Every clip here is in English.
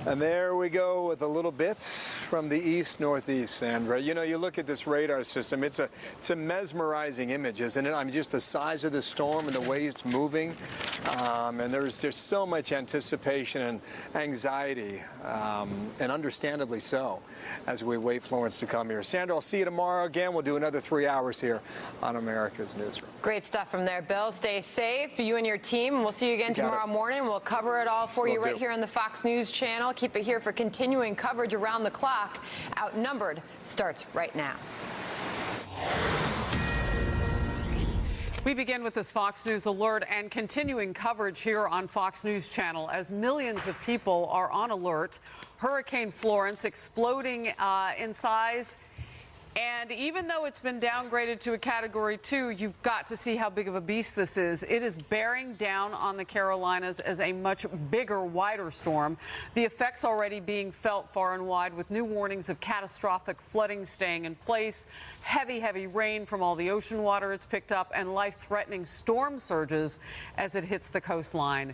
And there we go with a little bit from the east-northeast, Sandra. You know, you look at this radar system, it's a mesmerizing image, isn't it? I mean, just the size of the storm and the way it's moving. And there's so much anticipation and anxiety, and understandably so, as we wait Florence to come here. Sandra, I'll see you tomorrow again. We'll do another 3 hours here on America's Newsroom. Great stuff from there, Bill. Stay safe, you and your team. We'll see you again tomorrow morning. We'll cover it all for you right here on the Fox News channel. Keep it here for continuing coverage around the clock. Outnumbered starts right now. We begin with this Fox News alert and continuing coverage here on Fox News Channel as millions of people are on alert. Hurricane Florence exploding in size. And even though it's been downgraded to a Category 2, you've got to see how big of a beast this is. It is bearing down on the Carolinas as a much bigger, wider storm. The effects already being felt far and wide, with new warnings of catastrophic flooding staying in place, heavy, heavy rain from all the ocean water it's picked up, and life-threatening storm surges as it hits the coastline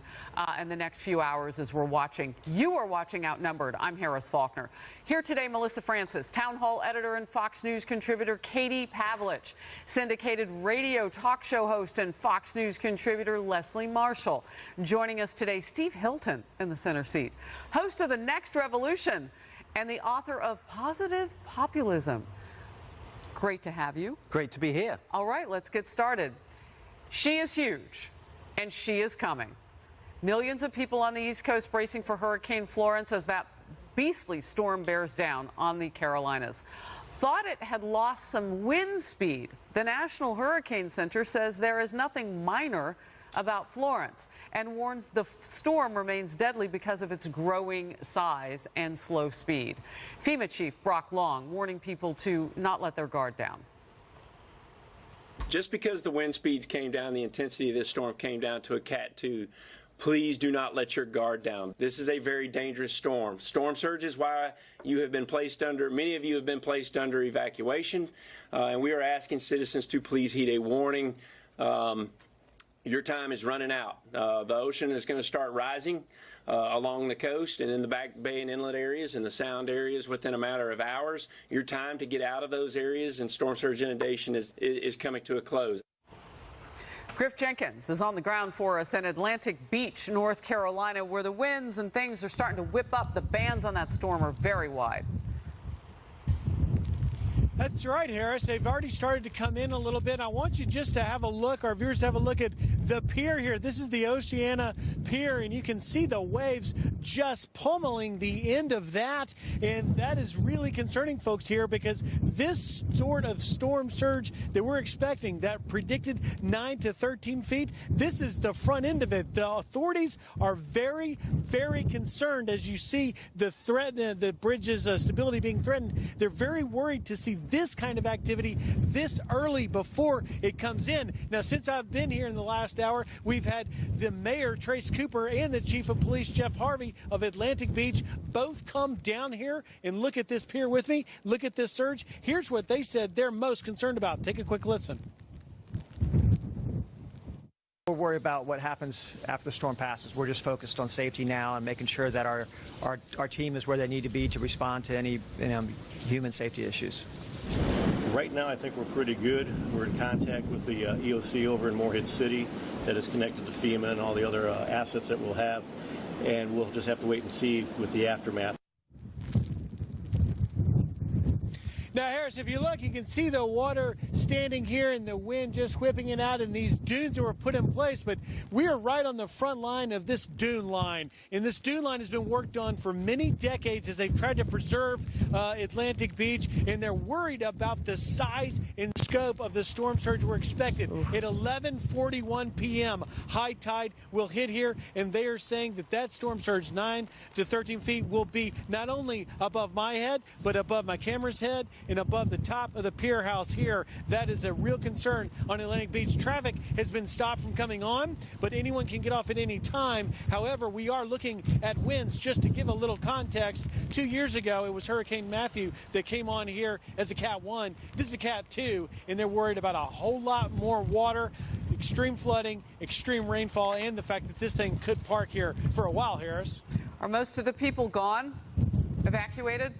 in the next few hours as we're watching. You are watching Outnumbered. I'm Harris Faulkner. Here today, Melissa Francis, Town Hall editor and Fox News contributor Katie Pavlich, syndicated radio talk show host and Fox News contributor Leslie Marshall. Joining us today, Steve Hilton in the center seat, host of The Next Revolution and the author of Positive Populism. Great to have you. Great to be here. All right, let's get started. She is huge, and she is coming. Millions of people on the East Coast bracing for Hurricane Florence as that beastly storm bears down on the Carolinas. Thought it had lost some wind speed. The National Hurricane Center says there is nothing minor about Florence and warns the storm remains deadly because of its growing size and slow speed. FEMA Chief Brock Long warning people to not let their guard down. Just because the wind speeds came down, the intensity of this storm came down to a Cat 2, please do not let your guard down. This is a very dangerous storm. Storm surge is why you have been placed under, many of you have been placed under evacuation, and we are asking citizens to please heed a warning. Your time is running out. The ocean is going to start rising along the coast and in the Back Bay and inlet areas and the Sound areas within a matter of hours. Your time to get out of those areas and storm surge inundation is coming to a close. Griff Jenkins is on the ground for us in Atlantic Beach, North Carolina, where the winds and things are starting to whip up. The bands on that storm are very wide. That's right, Harris. They've already started to come in a little bit. I want you just to have a look, our viewers to have a look at the pier here. This is the Oceana Pier, and you can see the waves just pummeling the end of that. And that is really concerning, folks, here, because this sort of storm surge that we're expecting, that predicted 9 to 13 feet, this is the front end of it. The authorities are very, very concerned as you see the threat, the bridge's stability being threatened. They're very worried to see this kind of activity this early before it comes in. Now, since I've been here in the last hour, we've had the mayor, Trace Cooper, and the chief of police, Jeff Harvey, of Atlantic Beach, both come down here and look at this pier with me, look at this surge. Here's what they said they're most concerned about. Take a quick listen. We're worried about what happens after the storm passes. We're just focused on safety now and making sure that our team is where they need to be to respond to any human safety issues. Right now, I think we're pretty good. We're in contact with the EOC over in Morehead City that is connected to FEMA and all the other assets that we'll have, and we'll just have to wait and see with the aftermath. Now, Harris, if you look, you can see the water standing here and the wind just whipping it out in these dunes that were put in place. But we are right on the front line of this dune line. And this dune line has been worked on for many decades as they've tried to preserve Atlantic Beach. And they're worried about the size and scope of the storm surge we're expected. At 11:41 p.m., high tide will hit here. And they are saying that that storm surge, 9 to 13 feet, will be not only above my head, but above my camera's head and above the top of the pier house here. That is a real concern on Atlantic Beach. Traffic has been stopped from coming on, but anyone can get off at any time. However, we are looking at winds. Just to give a little context, 2 years ago, it was Hurricane Matthew that came on here as a Cat 1. This is a Cat 2, and they're worried about a whole lot more water extreme flooding, extreme rainfall, and the fact that this thing could park here for a while, Harris. Are most of the people gone? Evacuated?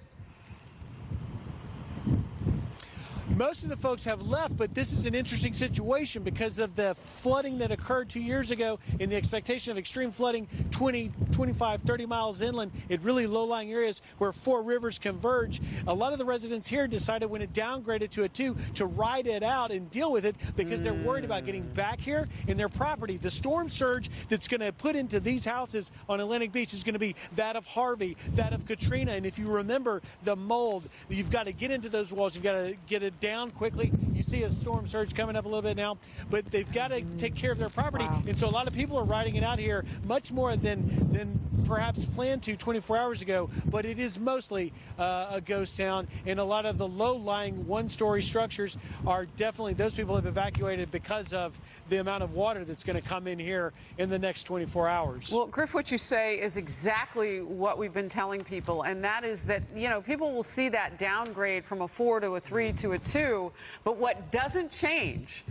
Most of the folks have left, but this is an interesting situation because of the flooding that occurred 2 years ago and the expectation of extreme flooding 20, 25, 30 miles inland in really low-lying areas where 4 rivers converge. A lot of the residents here decided when it downgraded to a 2 to ride it out and deal with it because they're worried about getting back here in their property. The storm surge that's going to put into these houses on Atlantic Beach is going to be that of Harvey, that of Katrina. And if you remember the mold, you've got to get into those walls. You've got to get it down quickly. You see a storm surge coming up a little bit now, but they've got to take care of their property. Wow. And so a lot of people are riding it out here much more than perhaps planned to 24 hours ago, but it is mostly a ghost town, and a lot of the low-lying one-story structures are definitely, those people have evacuated because of the amount of water that's going to come in here in the next 24 hours. Well, Griff, what you say is exactly what we've been telling people, and that is that, you know, people will see that downgrade from a 4 to a 3 to a 2, but what doesn't change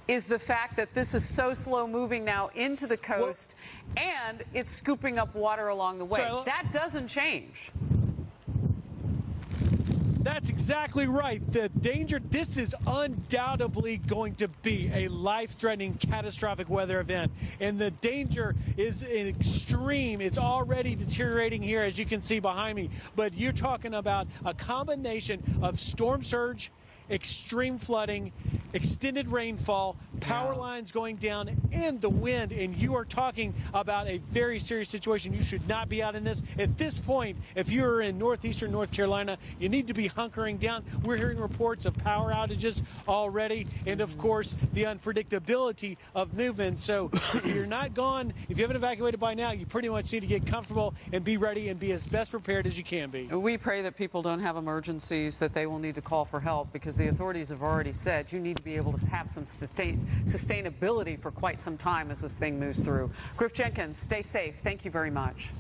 is the fact that this is so slow moving now into the coast, and it's scooping up water along the way. So, that doesn't change. That's exactly right. The danger, this is undoubtedly going to be a life-threatening, catastrophic weather event. And the danger is extreme. It's already deteriorating here, as you can see behind me. But you're talking about a combination of storm surge, extreme flooding, extended rainfall, power lines going down, and the wind. And you are talking about a very serious situation. You should not be out in this. At this point, if you're in northeastern North Carolina, you need to be hunkering down. We're hearing reports of power outages already, and of course, the unpredictability of movement. So if you're not gone, if you haven't evacuated by now, you pretty much need to get comfortable and be ready and be as best prepared as you can be. We pray that people don't have emergencies, that they will need to call for help, because the authorities have already said you need to be able to have some sustainability for quite some time as this thing moves through. Griff Jenkins, stay safe. Thank you very much.